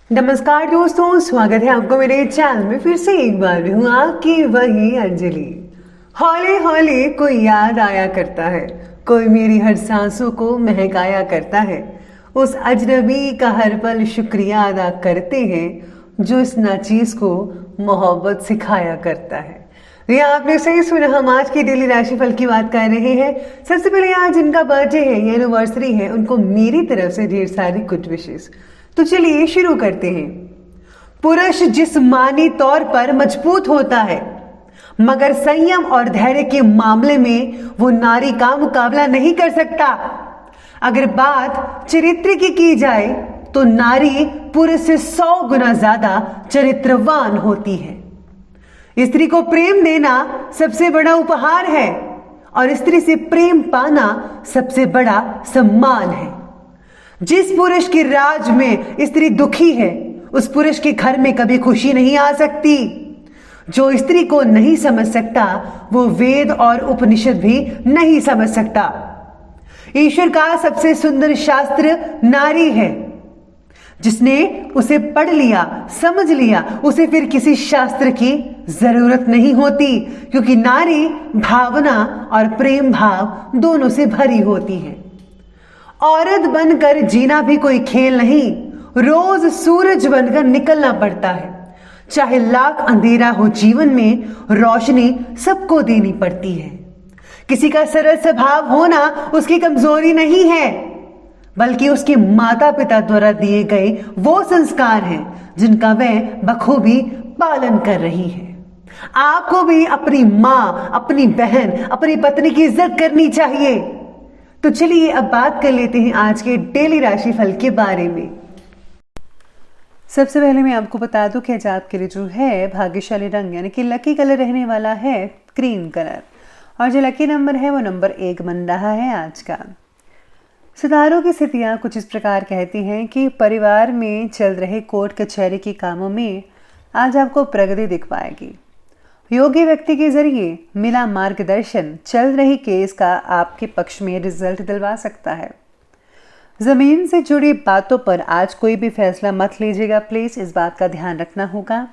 नमस्कार दोस्तों, स्वागत है आपको मेरे चैनल में। फिर से एक बार हूँ आपकी वही अंजलि। हौले हौले कोई याद आया करता है, कोई मेरी हर सांसों को महकाया करता है। उस अजनबी का हर पल शुक्रिया अदा करते हैं जो इस नाचीज को मोहब्बत सिखाया करता है। ये आपने सही सुना, हम आज की डेली राशिफल की बात कर रहे हैं। सबसे पहले आज जिनका बर्थडे है या एनिवर्सरी है, उनको मेरी तरफ से ढेर सारी गुड विशेस। तो चलिए शुरू करते हैं। पुरुष जिस्मानी तौर पर मजबूत होता है, मगर संयम और धैर्य के मामले में वो नारी का मुकाबला नहीं कर सकता। अगर बात चरित्र की जाए तो नारी पुरुष से 100 गुना ज्यादा चरित्रवान होती है। स्त्री को प्रेम देना सबसे बड़ा उपहार है और स्त्री से प्रेम पाना सबसे बड़ा सम्मान है। जिस पुरुष की राज में स्त्री दुखी है, उस पुरुष के घर में कभी खुशी नहीं आ सकती। जो स्त्री को नहीं समझ सकता, वो वेद और उपनिषद भी नहीं समझ सकता। ईश्वर का सबसे सुंदर शास्त्र नारी है। जिसने उसे पढ़ लिया, समझ लिया, उसे फिर किसी शास्त्र की जरूरत नहीं होती, क्योंकि नारी भावना और प्रेम भाव दोनों से भरी होती है। औरत बनकर जीना भी कोई खेल नहीं, रोज सूरज बनकर निकलना पड़ता है। चाहे लाख अंधेरा हो, जीवन में रोशनी सबको देनी पड़ती है। किसी का सरल स्वभाव होना उसकी कमजोरी नहीं है, बल्कि उसके माता पिता द्वारा दिए गए वो संस्कार हैं जिनका वह बखूबी पालन कर रही है। आपको भी अपनी माँ, अपनी बहन, अपनी पत्नी की इज्जत करनी चाहिए। तो चलिए अब बात कर लेते हैं आज के डेली राशिफल के बारे में। सबसे पहले मैं आपको बता दूं कि आज आपके लिए जो है भाग्यशाली रंग यानी कि लकी कलर रहने वाला है क्रीम कलर, और जो लकी नंबर है वो नंबर 1 बन रहा है आज का। सितारों की स्थितियाँ कुछ इस प्रकार कहती हैं कि परिवार में चल रहे कोर्ट कचहरी के कामों में आज आपको प्रगति दिख पाएगी। योग्य व्यक्ति के जरिए मिला मार्गदर्शन चल रही केस का आपके पक्ष में रिजल्ट दिलवा सकता है। जमीन से जुड़ी बातों पर आज कोई भी फैसला मत लीजिएगा प्लीज, इस बात का ध्यान रखना होगा।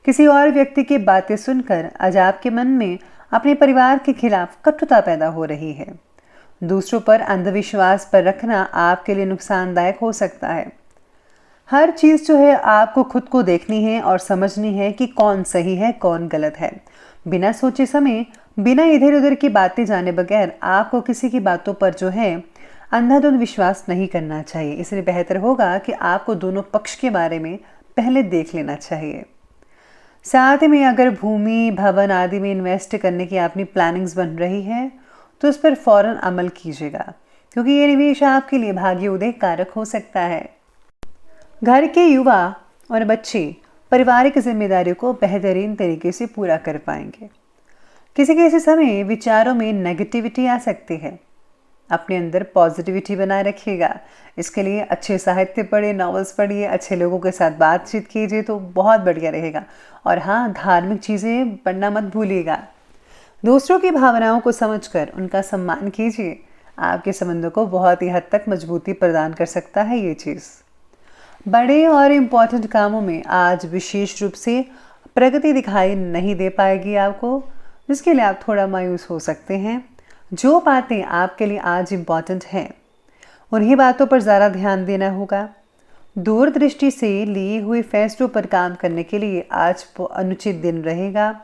किसी और व्यक्ति की बातें सुनकर आज आपके मन में अपने परिवार के खिलाफ कटुता पैदा हो रही है। दूसरों पर अंधविश्वास पर रखना आपके लिए नुकसानदायक हो सकता है। हर चीज़ जो है आपको खुद को देखनी है और समझनी है कि कौन सही है कौन गलत है। बिना सोचे समय, बिना इधर उधर की बातें जाने बगैर आपको किसी की बातों पर जो है अंधाधुंध विश्वास नहीं करना चाहिए। इसलिए बेहतर होगा कि आपको दोनों पक्ष के बारे में पहले देख लेना चाहिए। साथ में अगर भूमि, भवन आदि में इन्वेस्ट करने की अपनी प्लानिंग्स बन रही है तो उस पर फौरन अमल कीजिएगा, क्योंकि ये निवेश आपके लिए भाग्य उदय कारक हो सकता है। घर के युवा और बच्चे पारिवारिक जिम्मेदारियों को बेहतरीन तरीके से पूरा कर पाएंगे। किसी समय विचारों में नेगेटिविटी आ सकती है, अपने अंदर पॉजिटिविटी बनाए रखिएगा। इसके लिए अच्छे साहित्य पढ़िए, नॉवेल्स पढ़िए, अच्छे लोगों के साथ बातचीत कीजिए तो बहुत बढ़िया रहेगा। और हाँ, धार्मिक चीज़ें पढ़ना मत भूलिएगा। दूसरों की भावनाओं को समझकर उनका सम्मान कीजिए, आपके संबंधों को बहुत ही हद तक मजबूती प्रदान कर सकता है ये चीज़। बड़े और इम्पॉर्टेंट कामों में आज विशेष रूप से प्रगति दिखाई नहीं दे पाएगी आपको, जिसके लिए आप थोड़ा मायूस हो सकते हैं। जो बातें आपके लिए आज इम्पॉर्टेंट हैं उन्हीं बातों पर ज़्यादा ध्यान देना होगा। दूरदृष्टि से लिए हुए फैसलों पर काम करने के लिए आज अनुचित दिन रहेगा,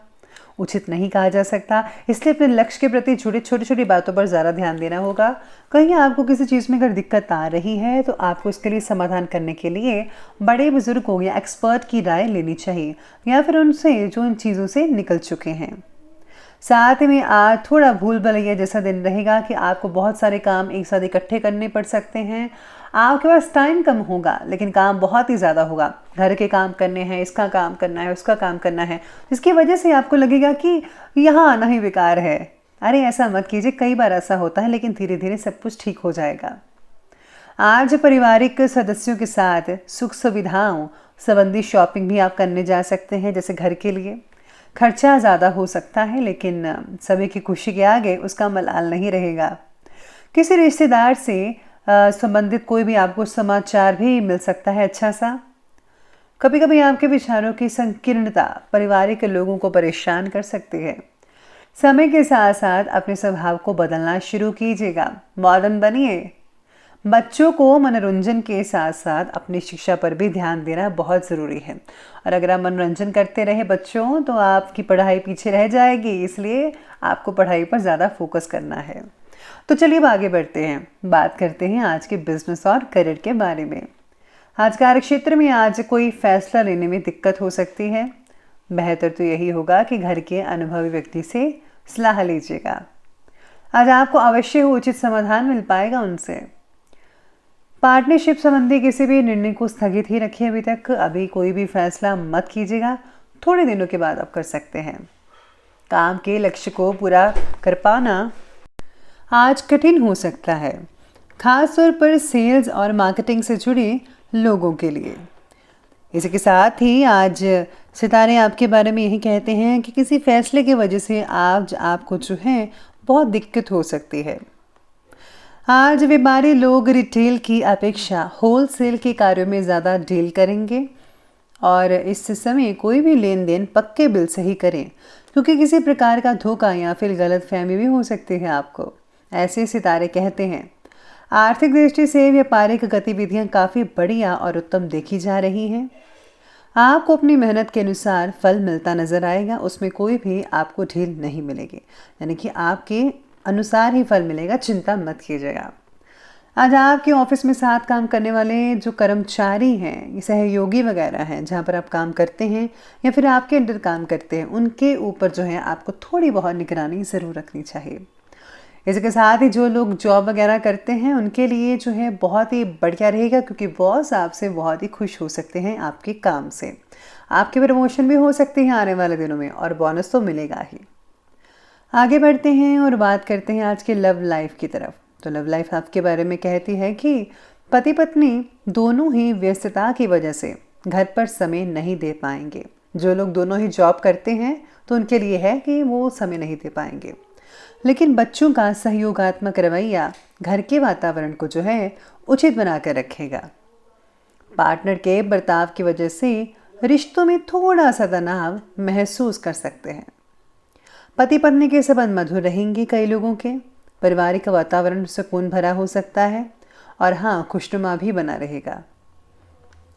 उचित नहीं कहा जा सकता। इसलिए अपने लक्ष्य के प्रति जुड़े छोटी छोटी बातों पर ज़्यादा ध्यान देना होगा। कहीं आपको किसी चीज़ में अगर दिक्कत आ रही है तो आपको इसके लिए समाधान करने के लिए बड़े बुजुर्गों या एक्सपर्ट की राय लेनी चाहिए, या फिर उनसे जो इन चीज़ों से निकल चुके हैं। साथ में आज थोड़ा भूल भुलैया जैसा दिन रहेगा कि आपको बहुत सारे काम एक साथ इकट्ठे करने पड़ सकते हैं। आपके पास टाइम कम होगा लेकिन काम बहुत ही ज़्यादा होगा। घर के काम करने हैं, इसका काम करना है, उसका काम करना है, जिसकी वजह से आपको लगेगा कि यहाँ आना ही बेकार है। अरे ऐसा मत कीजिए, कई बार ऐसा होता है, लेकिन धीरे धीरे सब कुछ ठीक हो जाएगा। आज पारिवारिक सदस्यों के साथ सुख सुविधाओं संबंधी शॉपिंग भी आप करने जा सकते हैं। जैसे घर के लिए खर्चा ज़्यादा हो सकता है, लेकिन सभी की खुशी के आगे उसका मलाल नहीं रहेगा। किसी रिश्तेदार से संबंधित कोई भी आपको समाचार भी मिल सकता है अच्छा सा। कभी कभी आपके विचारों की संकीर्णता पारिवारिक लोगों को परेशान कर सकती है। समय के साथ साथ अपने स्वभाव को बदलना शुरू कीजिएगा, मॉडर्न बनिए। बच्चों को मनोरंजन के साथ साथ अपनी शिक्षा पर भी ध्यान देना बहुत ज़रूरी है। और अगर आप मनोरंजन करते रहे बच्चों तो आपकी पढ़ाई पीछे रह जाएगी, इसलिए आपको पढ़ाई पर ज़्यादा फोकस करना है। तो चलिए अब आगे बढ़ते हैं, बात करते हैं आज के बिजनेस और करियर के बारे में। आज कार्य क्षेत्र में आज कोई फैसला लेने में दिक्कत हो सकती है। बेहतर तो यही होगा कि घर के अनुभवी व्यक्ति से सलाह लीजिएगा। आज आपको अवश्य उचित समाधान मिल पाएगा उनसे। पार्टनरशिप संबंधी किसी भी निर्णय को स्थगित ही रखिए अभी तक, अभी कोई भी फैसला मत कीजिएगा, थोड़े दिनों के बाद आप कर सकते हैं। काम के लक्ष्य को पूरा कर पाना आज कठिन हो सकता है, खास तौर पर सेल्स और मार्केटिंग से जुड़े लोगों के लिए। इसी के साथ ही आज सितारे आपके बारे में यही कहते हैं कि किसी फैसले की वजह से आज आपको जो है बहुत दिक्कत हो सकती है। आज व्यापारी लोग रिटेल की अपेक्षा होलसेल के कार्यों में ज़्यादा डील करेंगे और इस समय कोई भी लेन देन पक्के बिल से ही करें, क्योंकि किसी प्रकार का धोखा या फिर गलतफहमी भी हो सकती है आपको, ऐसे सितारे कहते हैं। आर्थिक दृष्टि से व्यापारिक गतिविधियां काफ़ी बढ़िया और उत्तम देखी जा रही हैं। आपको अपनी मेहनत के अनुसार फल मिलता नजर आएगा, उसमें कोई भी आपको ढील नहीं मिलेगी, यानी कि आपके अनुसार ही फल मिलेगा, चिंता मत कीजिएगा। आज आपके ऑफिस में साथ काम करने वाले जो कर्मचारी हैं, सहयोगी वगैरह हैं, जहाँ पर आप काम करते हैं या फिर आपके अंडर काम करते हैं, उनके ऊपर जो है आपको थोड़ी बहुत निगरानी ज़रूर रखनी चाहिए। इसके साथ ही जो लोग जॉब वगैरह करते हैं उनके लिए जो है बहुत ही बढ़िया रहेगा, क्योंकि बॉस आपसे बहुत ही खुश हो सकते हैं आपके काम से। आपकी प्रमोशन भी हो सकती है आने वाले दिनों में और बोनस तो मिलेगा ही। आगे बढ़ते हैं और बात करते हैं आज के लव लाइफ की तरफ। तो लव लाइफ आपके बारे में कहती है कि पति पत्नी दोनों ही व्यस्तता की वजह से घर पर समय नहीं दे पाएंगे। जो लोग दोनों ही जॉब करते हैं तो उनके लिए है कि वो समय नहीं दे पाएंगे, लेकिन बच्चों का सहयोगात्मक रवैया घर के वातावरण को जो है उचित बनाकर रखेगा। पार्टनर के बर्ताव की वजह से रिश्तों में थोड़ा सा तनाव महसूस कर सकते हैं। पति पत्नी के संबंध मधुर रहेंगे, कई लोगों के पारिवारिक वातावरण सुकून भरा हो सकता है और हाँ, खुशनुमा भी बना रहेगा।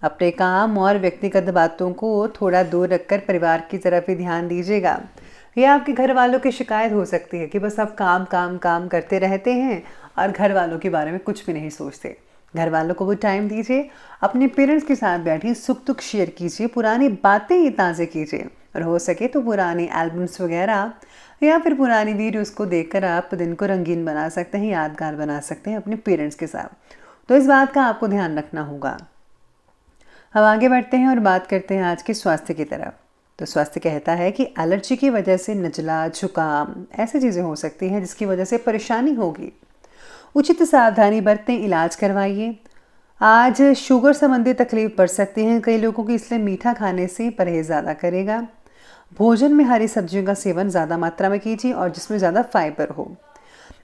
अपने काम और व्यक्तिगत बातों को थोड़ा दूर रखकर परिवार की तरफ ही ध्यान दीजिएगा। ये आपके घर वालों की शिकायत हो सकती है कि बस आप काम काम काम करते रहते हैं और घर वालों के बारे में कुछ भी नहीं सोचते। घर वालों को भी टाइम दीजिए, अपने पेरेंट्स के साथ बैठिए, सुख दुख शेयर कीजिए, पुरानी बातें ताज़े कीजिए और हो सके तो पुरानी एल्बम्स वगैरह या फिर पुरानी वीडियोस को देखकर आप दिन को रंगीन बना सकते हैं, यादगार बना सकते हैं अपने पेरेंट्स के साथ। तो इस बात का आपको ध्यान रखना होगा। अब आगे बढ़ते हैं और बात करते हैं आज के स्वास्थ्य की तरफ। तो स्वास्थ्य कहता है कि एलर्जी की वजह से नज़ला, जुकाम ऐसी चीज़ें हो सकती हैं जिसकी वजह से परेशानी होगी। उचित सावधानी बरतें, इलाज करवाइए। आज शुगर संबंधी तकलीफ बढ़ सकती है कई लोगों की, इसलिए मीठा खाने से परहेज ज़्यादा करेगा। भोजन में हरी सब्जियों का सेवन ज़्यादा मात्रा में कीजिए और जिसमें ज़्यादा फाइबर हो।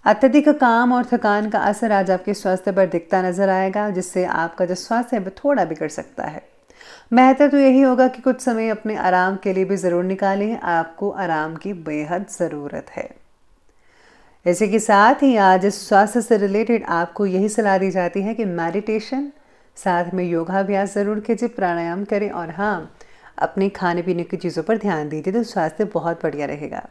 अत्यधिक काम और थकान का असर आज आपके स्वास्थ्य पर दिखता नजर आएगा, जिससे आपका जो स्वास्थ्य है वो थोड़ा बिगड़ सकता है। बेहतर तो यही होगा कि कुछ समय अपने आराम के लिए भी ज़रूर निकालें, आपको आराम की बेहद ज़रूरत है। इसी के साथ ही आज स्वास्थ्य से रिलेटेड आपको यही सलाह दी जाती है कि मेडिटेशन, साथ में योगाभ्यास ज़रूर कीजिए, प्राणायाम करें और हाँ, अपने खाने पीने की चीज़ों पर ध्यान दीजिए, तो स्वास्थ्य बहुत बढ़िया रहेगा।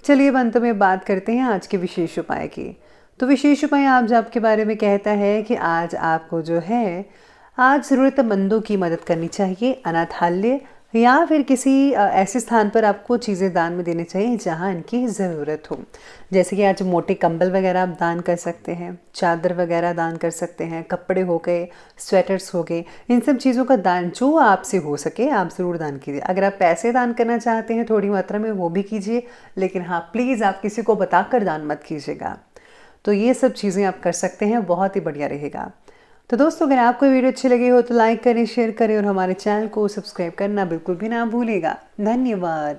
चलिए अब अंत में बात करते हैं आज के विशेष उपाय की। तो विशेष उपाय आप आपके बारे में कहता है कि आज आपको जो है आज ज़रूरतमंदों की मदद करनी चाहिए। अनाथालय या फिर किसी ऐसे स्थान पर आपको चीज़ें दान में देनी चाहिए जहां इनकी ज़रूरत हो। जैसे कि आज मोटे कंबल वगैरह आप दान कर सकते हैं, चादर वगैरह दान कर सकते हैं, कपड़े हो गए, स्वेटर्स हो गए, इन सब चीज़ों का दान जो आपसे हो सके आप ज़रूर दान कीजिए। अगर आप पैसे दान करना चाहते हैं थोड़ी मात्रा में, वो भी कीजिए, लेकिन हाँ प्लीज़ आप किसी को बताकर दान मत कीजिएगा। तो ये सब चीज़ें आप कर सकते हैं, बहुत ही बढ़िया रहेगा। तो दोस्तों, अगर आपको वीडियो अच्छी लगी हो तो लाइक करें, शेयर करें और हमारे चैनल को सब्सक्राइब करना बिल्कुल भी ना भूलिएगा। धन्यवाद।